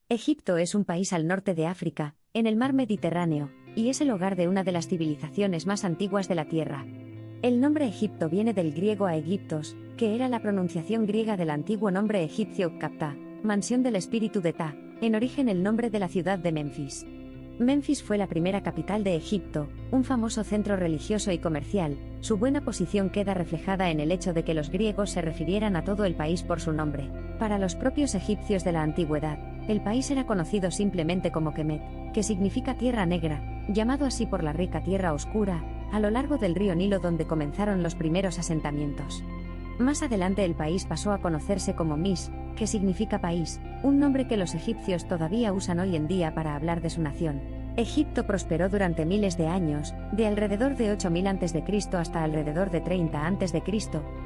Egipto es un país al norte de África, en el mar Mediterráneo, y es el hogar de una de las civilizaciones más antiguas de la Tierra. El nombre Egipto viene del griego Aegyptos, que era la pronunciación griega del antiguo nombre egipcio Kapta, mansión del espíritu de Ta, en origen el nombre de la ciudad de Memphis. Memphis fue la primera capital de Egipto, un famoso centro religioso y comercial. Su buena posición queda reflejada en el hecho de que los griegos se refirieran a todo el país por su nombre. Para los propios egipcios de la antigüedad, el país era conocido simplemente como Kemet, que significa tierra negra, llamado así por la rica tierra oscura, a lo largo del río Nilo donde comenzaron los primeros asentamientos. Más adelante el país pasó a conocerse como Mis, que significa país, un nombre que los egipcios todavía usan hoy en día para hablar de su nación. Egipto prosperó durante miles de años, de alrededor de 8000 a.C. hasta alrededor de 30 a.C.,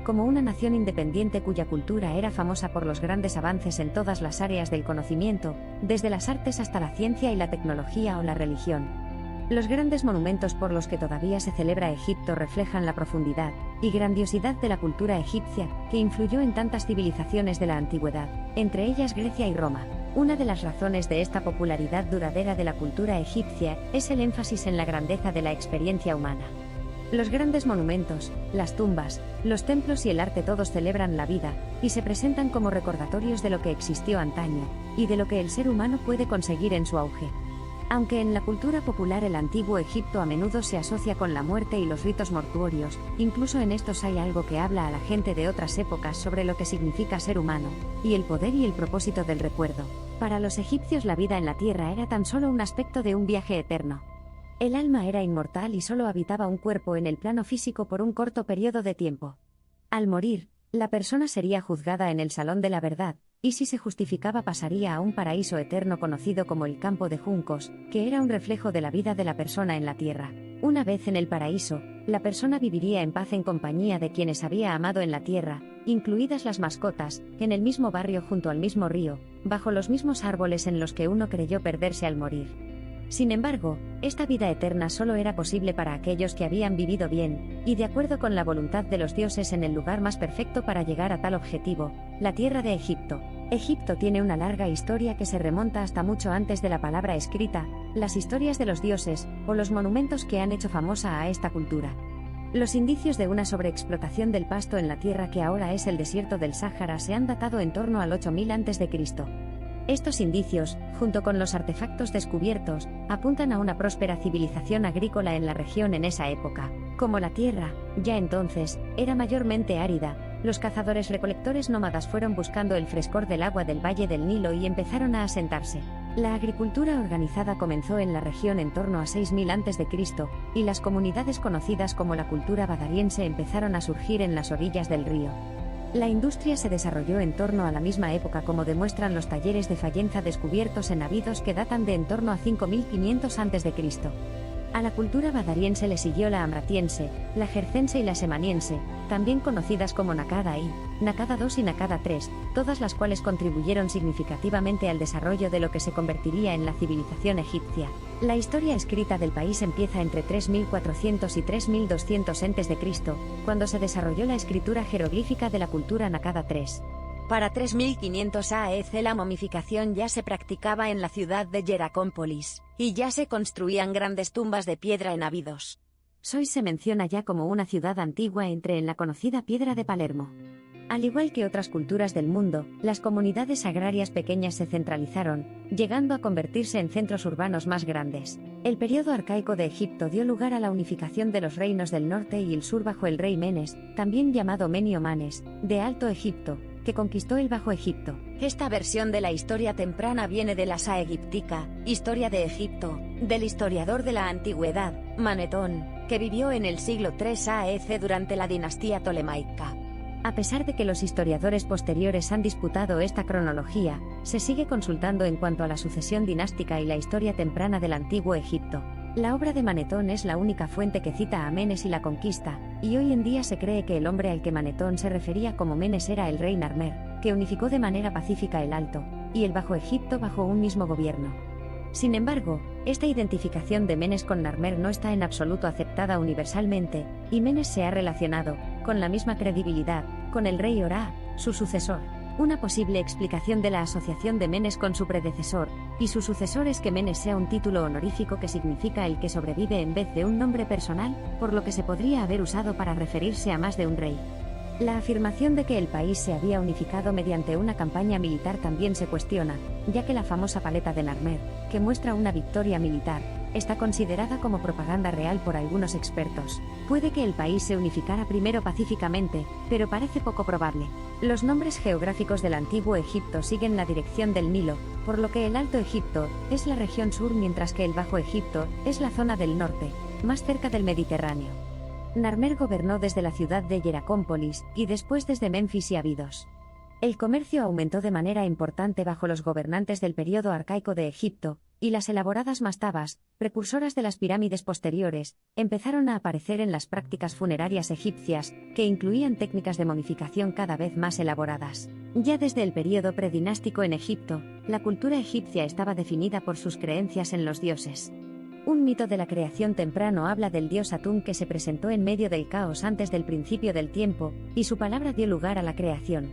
como una nación independiente cuya cultura era famosa por los grandes avances en todas las áreas del conocimiento, desde las artes hasta la ciencia y la tecnología o la religión. Los grandes monumentos por los que todavía se celebra Egipto reflejan la profundidad y grandiosidad de la cultura egipcia, que influyó en tantas civilizaciones de la antigüedad, entre ellas Grecia y Roma. Una de las razones de esta popularidad duradera de la cultura egipcia es el énfasis en la grandeza de la experiencia humana. Los grandes monumentos, las tumbas, los templos y el arte todos celebran la vida, y se presentan como recordatorios de lo que existió antaño, y de lo que el ser humano puede conseguir en su auge. Aunque en la cultura popular el antiguo Egipto a menudo se asocia con la muerte y los ritos mortuorios, incluso en estos hay algo que habla a la gente de otras épocas sobre lo que significa ser humano, y el poder y el propósito del recuerdo. Para los egipcios la vida en la tierra era tan solo un aspecto de un viaje eterno. El alma era inmortal y solo habitaba un cuerpo en el plano físico por un corto periodo de tiempo. Al morir, la persona sería juzgada en el Salón de la Verdad, y si se justificaba pasaría a un paraíso eterno conocido como el campo de juncos, que era un reflejo de la vida de la persona en la tierra. Una vez en el paraíso, la persona viviría en paz en compañía de quienes había amado en la tierra, incluidas las mascotas, en el mismo barrio junto al mismo río, bajo los mismos árboles en los que uno creyó perderse al morir. Sin embargo, esta vida eterna solo era posible para aquellos que habían vivido bien, y de acuerdo con la voluntad de los dioses en el lugar más perfecto para llegar a tal objetivo, la tierra de Egipto. Egipto tiene una larga historia que se remonta hasta mucho antes de la palabra escrita, las historias de los dioses, o los monumentos que han hecho famosa a esta cultura. Los indicios de una sobreexplotación del pasto en la tierra que ahora es el desierto del Sáhara se han datado en torno al 8000 a.C. Estos indicios, junto con los artefactos descubiertos, apuntan a una próspera civilización agrícola en la región en esa época. Como la tierra, ya entonces, era mayormente árida, los cazadores-recolectores nómadas fueron buscando el frescor del agua del valle del Nilo y empezaron a asentarse. La agricultura organizada comenzó en la región en torno a 6000 a.C., y las comunidades conocidas como la cultura badariense empezaron a surgir en las orillas del río. La industria se desarrolló en torno a la misma época como demuestran los talleres de Fayenza descubiertos en Abidos que datan de en torno a 5500 a.C. A la cultura badariense le siguió la amratiense, la jercense y la semaniense, también conocidas como Nakada I, Nakada II y Nakada III, todas las cuales contribuyeron significativamente al desarrollo de lo que se convertiría en la civilización egipcia. La historia escrita del país empieza entre 3400 y 3200 a.C., cuando se desarrolló la escritura jeroglífica de la cultura Nakada III. Para 3500 AEC la momificación ya se practicaba en la ciudad de Hieracómpolis, y ya se construían grandes tumbas de piedra en Abidos. Sais se menciona ya como una ciudad antigua en la conocida Piedra de Palermo. Al igual que otras culturas del mundo, las comunidades agrarias pequeñas se centralizaron, llegando a convertirse en centros urbanos más grandes. El periodo arcaico de Egipto dio lugar a la unificación de los reinos del norte y el sur bajo el rey Menes, también llamado Menio Manes, de Alto Egipto, que conquistó el Bajo Egipto. Esta versión de la historia temprana viene de la Sá Egiptica, Historia de Egipto, del historiador de la antigüedad, Manetón, que vivió en el siglo III AEC durante la dinastía tolemaica. A pesar de que los historiadores posteriores han disputado esta cronología, se sigue consultando en cuanto a la sucesión dinástica y la historia temprana del antiguo Egipto. La obra de Manetón es la única fuente que cita a Menes y la conquista, y hoy en día se cree que el hombre al que Manetón se refería como Menes era el rey Narmer, que unificó de manera pacífica el Alto y el Bajo Egipto bajo un mismo gobierno. Sin embargo, esta identificación de Menes con Narmer no está en absoluto aceptada universalmente, y Menes se ha relacionado, con la misma credibilidad, con el rey Orá, su sucesor. Una posible explicación de la asociación de Menes con su predecesor y su sucesor es que Menes sea un título honorífico que significa el que sobrevive en vez de un nombre personal, por lo que se podría haber usado para referirse a más de un rey. La afirmación de que el país se había unificado mediante una campaña militar también se cuestiona, ya que la famosa paleta de Narmer, que muestra una victoria militar, está considerada como propaganda real por algunos expertos. Puede que el país se unificara primero pacíficamente, pero parece poco probable. Los nombres geográficos del antiguo Egipto siguen la dirección del Nilo, por lo que el Alto Egipto es la región sur mientras que el Bajo Egipto es la zona del norte, más cerca del Mediterráneo. Narmer gobernó desde la ciudad de Hieracómpolis y después desde Menfis y Abidos. El comercio aumentó de manera importante bajo los gobernantes del período arcaico de Egipto, y las elaboradas mastabas, precursoras de las pirámides posteriores, empezaron a aparecer en las prácticas funerarias egipcias, que incluían técnicas de momificación cada vez más elaboradas. Ya desde el período predinástico en Egipto, la cultura egipcia estaba definida por sus creencias en los dioses. Un mito de la creación temprano habla del dios Atún que se presentó en medio del caos antes del principio del tiempo, y su palabra dio lugar a la creación.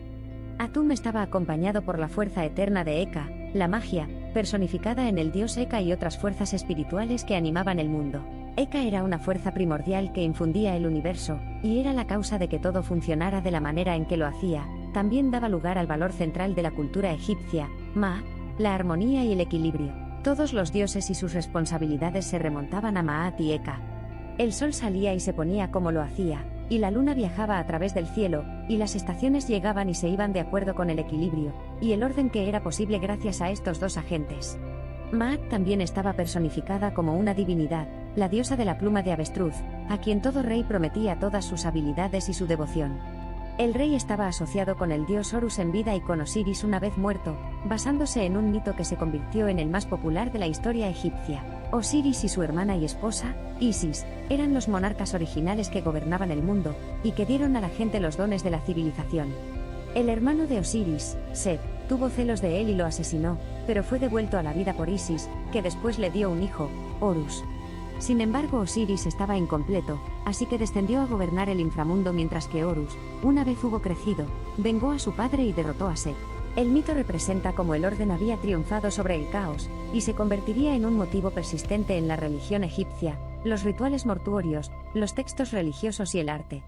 Atum estaba acompañado por la fuerza eterna de Eka, la magia, personificada en el dios Eka y otras fuerzas espirituales que animaban el mundo. Eka era una fuerza primordial que infundía el universo, y era la causa de que todo funcionara de la manera en que lo hacía. También daba lugar al valor central de la cultura egipcia, Maat, la armonía y el equilibrio. Todos los dioses y sus responsabilidades se remontaban a Maat y Eka. El sol salía y se ponía como lo hacía, y la luna viajaba a través del cielo, y las estaciones llegaban y se iban de acuerdo con el equilibrio, y el orden que era posible gracias a estos dos agentes. Maat también estaba personificada como una divinidad, la diosa de la pluma de avestruz, a quien todo rey prometía todas sus habilidades y su devoción. El rey estaba asociado con el dios Horus en vida y con Osiris una vez muerto, basándose en un mito que se convirtió en el más popular de la historia egipcia. Osiris y su hermana y esposa, Isis, eran los monarcas originales que gobernaban el mundo, y que dieron a la gente los dones de la civilización. El hermano de Osiris, Set, tuvo celos de él y lo asesinó, pero fue devuelto a la vida por Isis, que después le dio un hijo, Horus. Sin embargo, Osiris estaba incompleto, así que descendió a gobernar el inframundo mientras que Horus, una vez hubo crecido, vengó a su padre y derrotó a Set. El mito representa cómo el orden había triunfado sobre el caos, y se convertiría en un motivo persistente en la religión egipcia, los rituales mortuorios, los textos religiosos y el arte.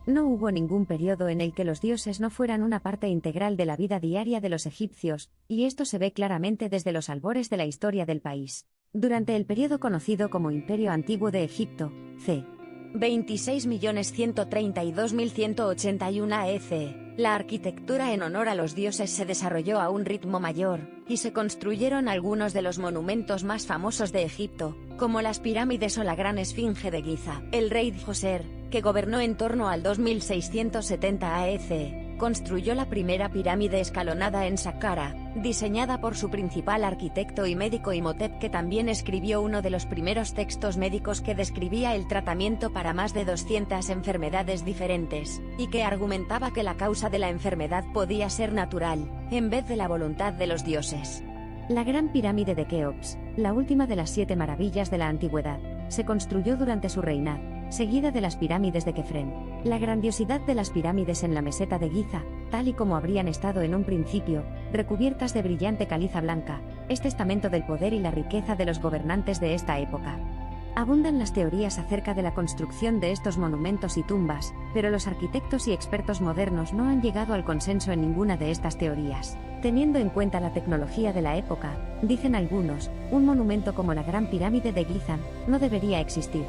No hubo ningún periodo en el que los dioses no fueran una parte integral de la vida diaria de los egipcios, y esto se ve claramente desde los albores de la historia del país. Durante el periodo conocido como Imperio Antiguo de Egipto, c. 26.132.181 AEC, la arquitectura en honor a los dioses se desarrolló a un ritmo mayor, y se construyeron algunos de los monumentos más famosos de Egipto, como las pirámides o la Gran Esfinge de Giza. El rey Djoser, que gobernó en torno al 2670 AEC, construyó la primera pirámide escalonada en Saqqara, diseñada por su principal arquitecto y médico Imhotep, que también escribió uno de los primeros textos médicos que describía el tratamiento para más de 200 enfermedades diferentes, y que argumentaba que la causa de la enfermedad podía ser natural, en vez de la voluntad de los dioses. La Gran Pirámide de Keops, la última de las 7 maravillas de la antigüedad, se construyó durante su reinado, seguida de las pirámides de Kefren. La grandiosidad de las pirámides en la meseta de Giza, tal y como habrían estado en un principio, recubiertas de brillante caliza blanca, es testamento del poder y la riqueza de los gobernantes de esta época. Abundan las teorías acerca de la construcción de estos monumentos y tumbas, pero los arquitectos y expertos modernos no han llegado al consenso en ninguna de estas teorías. Teniendo en cuenta la tecnología de la época, dicen algunos, un monumento como la Gran Pirámide de Giza no debería existir.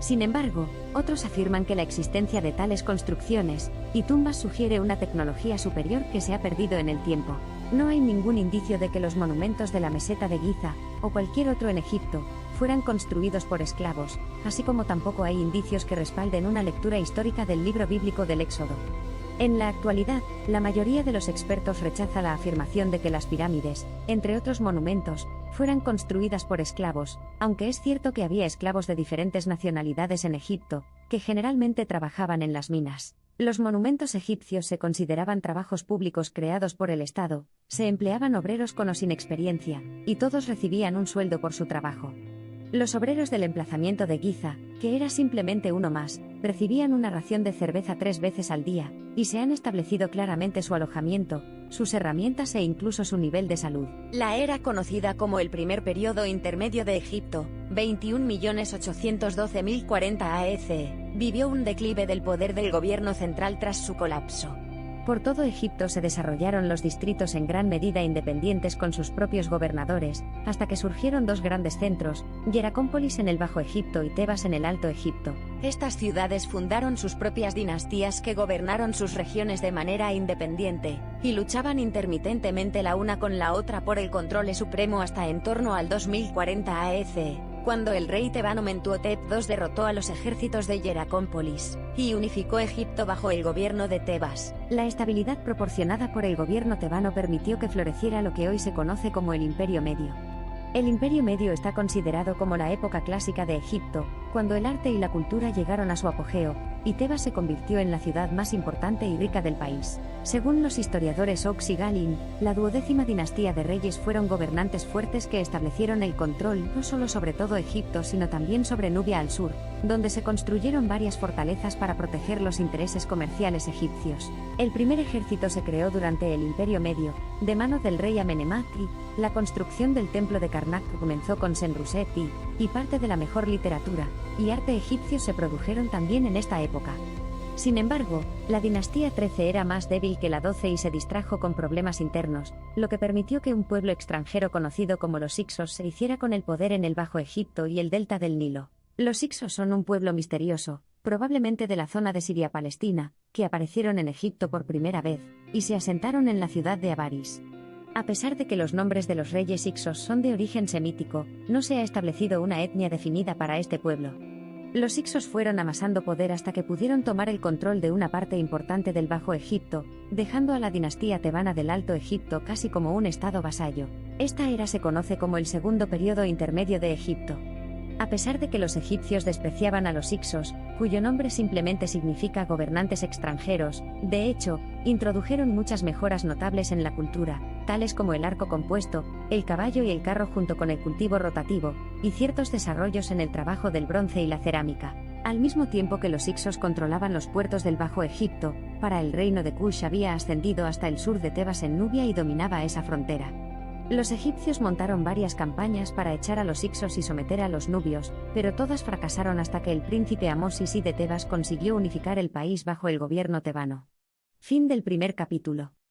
Sin embargo, otros afirman que la existencia de tales construcciones y tumbas sugiere una tecnología superior que se ha perdido en el tiempo. No hay ningún indicio de que los monumentos de la meseta de Giza, o cualquier otro en Egipto, fueran construidos por esclavos, así como tampoco hay indicios que respalden una lectura histórica del libro bíblico del Éxodo. En la actualidad, la mayoría de los expertos rechaza la afirmación de que las pirámides, entre otros monumentos, fueran construidas por esclavos, aunque es cierto que había esclavos de diferentes nacionalidades en Egipto, que generalmente trabajaban en las minas. Los monumentos egipcios se consideraban trabajos públicos creados por el Estado, se empleaban obreros con o sin experiencia, y todos recibían un sueldo por su trabajo. Los obreros del emplazamiento de Giza, que era simplemente uno más, recibían una ración de cerveza 3 veces al día, y se han establecido claramente su alojamiento, sus herramientas e incluso su nivel de salud. La era conocida como el primer periodo intermedio de Egipto, 21.812.040 AEC, vivió un declive del poder del gobierno central tras su colapso. Por todo Egipto se desarrollaron los distritos en gran medida independientes con sus propios gobernadores, hasta que surgieron dos grandes centros, Hieracómpolis en el Bajo Egipto y Tebas en el Alto Egipto. Estas ciudades fundaron sus propias dinastías que gobernaron sus regiones de manera independiente, y luchaban intermitentemente la una con la otra por el control supremo hasta en torno al 2040 AEC. Cuando el rey tebano Mentuhotep II derrotó a los ejércitos de Hieracómpolis y unificó Egipto bajo el gobierno de Tebas. La estabilidad proporcionada por el gobierno tebano permitió que floreciera lo que hoy se conoce como el Imperio Medio. El Imperio Medio está considerado como la época clásica de Egipto, cuando el arte y la cultura llegaron a su apogeo, y Tebas se convirtió en la ciudad más importante y rica del país. Según los historiadores Ox y Galin, la 12ª dinastía de reyes fueron gobernantes fuertes que establecieron el control no solo sobre todo Egipto sino también sobre Nubia al sur, donde se construyeron varias fortalezas para proteger los intereses comerciales egipcios. El primer ejército se creó durante el Imperio Medio, de mano del rey Amenemhat I. La construcción del templo de Karnak comenzó con Senruset I, y parte de la mejor literatura y arte egipcios se produjeron también en esta época. Sin embargo, la dinastía 13 era más débil que la 12 y se distrajo con problemas internos, lo que permitió que un pueblo extranjero conocido como los Hicsos se hiciera con el poder en el Bajo Egipto y el delta del Nilo. Los Hicsos son un pueblo misterioso, probablemente de la zona de Siria-Palestina, que aparecieron en Egipto por primera vez, y se asentaron en la ciudad de Avaris. A pesar de que los nombres de los reyes Hicsos son de origen semítico, no se ha establecido una etnia definida para este pueblo. Los Hicsos fueron amasando poder hasta que pudieron tomar el control de una parte importante del Bajo Egipto, dejando a la dinastía tebana del Alto Egipto casi como un estado vasallo. Esta era se conoce como el segundo periodo intermedio de Egipto. A pesar de que los egipcios despreciaban a los Hicsos, cuyo nombre simplemente significa gobernantes extranjeros, de hecho, introdujeron muchas mejoras notables en la cultura, tales como el arco compuesto, el caballo y el carro junto con el cultivo rotativo, y ciertos desarrollos en el trabajo del bronce y la cerámica. Al mismo tiempo que los Hicsos controlaban los puertos del Bajo Egipto, para el reino de Kush había ascendido hasta el sur de Tebas en Nubia y dominaba esa frontera. Los egipcios montaron varias campañas para echar a los Hicsos y someter a los nubios, pero todas fracasaron hasta que el príncipe Amosis I de Tebas consiguió unificar el país bajo el gobierno tebano. Fin del primer capítulo.